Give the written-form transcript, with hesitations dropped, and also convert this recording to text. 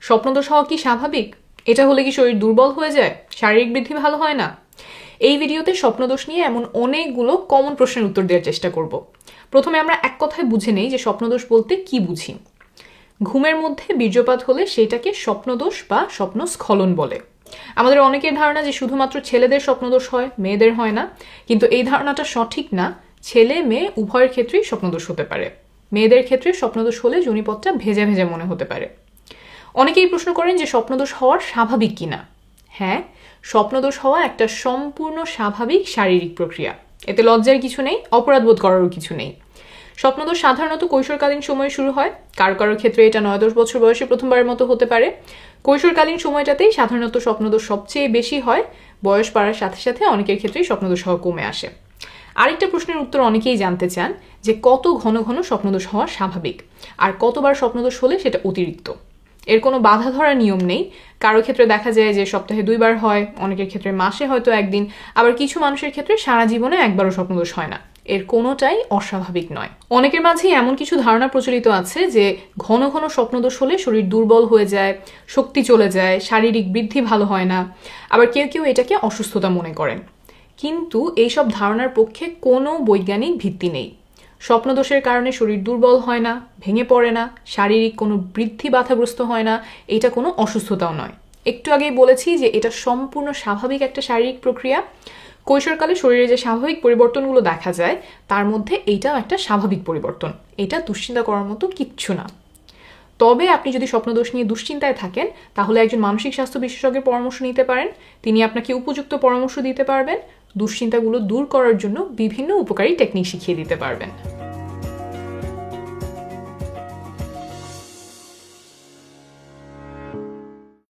স্বপ্নদোষ হওয়া কি স্বাভাবিক? এটা হলে কি শরীর দুর্বল হয়ে যায়, শারীরিক বৃদ্ধি ভালো হয় না? এই ভিডিওতে স্বপ্নদোষ নিয়ে এমন অনেকগুলো কমন প্রশ্নের উত্তর দেওয়ার চেষ্টা করব। প্রথমে আমরা এক কথায় বুঝে নেই যে স্বপ্নদোষ বলতে কি বুঝি। ঘুমের মধ্যে বীর্যপাত হলে সেটাকে স্বপ্নদোষ বা স্বপ্নস্খলন বলে। আমাদের অনেকের ধারণা যে শুধুমাত্র ছেলেদের স্বপ্নদোষ হয়, মেয়েদের হয় না, কিন্তু এই ধারণাটা সঠিক না। ছেলে মেয়ে উভয়ের ক্ষেত্রেই স্বপ্নদোষ হতে পারে। মেয়েদের ক্ষেত্রে স্বপ্নদোষ হলে যোনিপথটা ভেজা ভেজা মনে হতে পারে। অনেকেই প্রশ্ন করেন যে স্বপ্নদোষ হওয়ার স্বাভাবিক কিনা। হ্যাঁ, স্বপ্নদোষ হওয়া একটা সম্পূর্ণ স্বাভাবিক শারীরিক প্রক্রিয়া। এতে লজ্জার কিছু নেই, অপরাধবোধ করারও কিছু নেই। স্বপ্নদোষ সাধারণত কৈশোরকালীন সময়ে শুরু হয়। কারো কারো ক্ষেত্রে এটা 9-10 বছর বয়সে প্রথমবারের মতো হতে পারে। কৈশোরকালীন সময়টাতেই সাধারণত স্বপ্নদোষ সবচেয়ে বেশি হয়। বয়স বাড়ার সাথে সাথে অনেকের ক্ষেত্রেই স্বপ্নদোষ হওয়া কমে আসে। আরেকটা প্রশ্নের উত্তর অনেকেই জানতে চান যে কত ঘন ঘন স্বপ্নদোষ হওয়া স্বাভাবিক, আর কতবার স্বপ্নদোষ হলে সেটা অতিরিক্ত। এর কোনো বাধা ধরার নিয়ম নেই। কারো ক্ষেত্রে দেখা যায় যে সপ্তাহে 2 বার হয়, অনেকের ক্ষেত্রে মাসে হয়তো 1 দিন, আবার কিছু মানুষের ক্ষেত্রে সারা জীবনে একবারও স্বপ্নদোষ হয় না। এর কোনোটাই অস্বাভাবিক নয়। অনেকের মাঝেই এমন কিছু ধারণা প্রচলিত আছে যে ঘন ঘন স্বপ্নদোষ হলে শরীর দুর্বল হয়ে যায়, শক্তি চলে যায়, শারীরিক বৃদ্ধি ভালো হয় না। আবার কেউ কেউ এটাকে অসুস্থতা মনে করেন। কিন্তু এইসব ধারণার পক্ষে কোনো বৈজ্ঞানিক ভিত্তি নেই। স্বপ্নদোষের কারণে শরীর দুর্বল হয় না, ভেঙে পড়ে না, শারীরিক কোনো বৃদ্ধি বাধাগ্রস্ত হয় না, এটা কোনো অসুস্থতাও নয়। একটু আগেই বলেছি যে এটা সম্পূর্ণ স্বাভাবিক একটা শারীরিক প্রক্রিয়া। কৈশোরকালে শরীরে যে স্বাভাবিক পরিবর্তনগুলো দেখা যায় তার মধ্যে এইটাও একটা স্বাভাবিক পরিবর্তন। এটা দুশ্চিন্তা করার মতো কিচ্ছু না। তবে আপনি যদি স্বপ্নদোষ নিয়ে দুশ্চিন্তায় থাকেন তাহলে একজন মানসিক স্বাস্থ্য বিশেষজ্ঞের পরামর্শ নিতে পারেন। তিনি আপনাকে উপযুক্ত পরামর্শ দিতে পারবেন, দুশ্চিন্তাগুলো দূর করার জন্য বিভিন্ন উপকারী টেকনিক শিখিয়ে দিতে পারবেন।